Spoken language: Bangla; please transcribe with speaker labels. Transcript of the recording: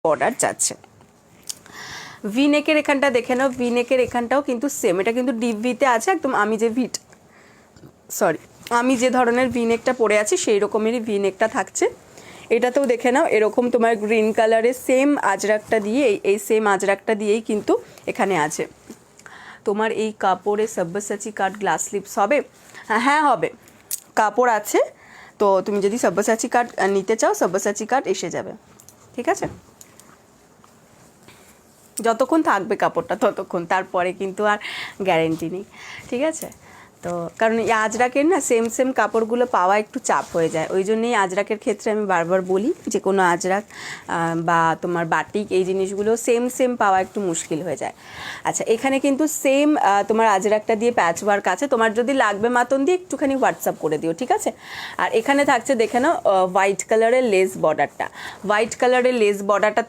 Speaker 1: বর্ডার যাচ্ছে। ভি নেকের এখানটা দেখে নাও, ভি নেকের এখানটাও কিন্তু সেম, এটা কিন্তু ডিপ ভিতে আছে একদম। আমি যে ধরনের ভি নেকটা পরে আছি সেই রকমেরই ভি নেকটা থাকছে। এটাতেও দেখে নাও এরকম তোমার গ্রিন কালারের সেম আজরাকটা দিয়ে, এই সেম আজরাকটা দিয়েই কিন্তু এখানে আছে। তোমার এই কাপড়ে সব্যসাচী কাট গ্লাস স্লিপস হবে? হ্যাঁ হবে, কাপড় আছে। তো তুমি যদি সব্যসাচী কাট নিতে চাও, সব্যসাচী কাট এসে যাবে, ঠিক আছে? যতক্ষণ থাকবে কাপড়টা ততক্ষণ, তারপরে কিন্তু আর গ্যারেন্টি নেই, ঠিক আছে? তো কারণ এই আজরাকের না সেম কাপড়গুলো পাওয়া একটু চাপ হয়ে যায়, ওই জন্যই আজরাকের ক্ষেত্রে আমি বারবার বলি যে কোনো আজরাক বা তোমার বাটিক এই জিনিসগুলো সেম পাওয়া একটু মুশকিল হয়ে যায়। আচ্ছা, এখানে কিন্তু সেম তোমার আজরাকটা দিয়ে প্যাচ ওয়ার্ক আছে। তোমার যদি লাগবে মাতন দিয়ে একটুখানি হোয়াটসঅ্যাপ করে দিও, ঠিক আছে? আর এখানে থাকছে দেখে নাও হোয়াইট কালারের লেস বর্ডারটা, হোয়াইট কালারের লেস বর্ডারটা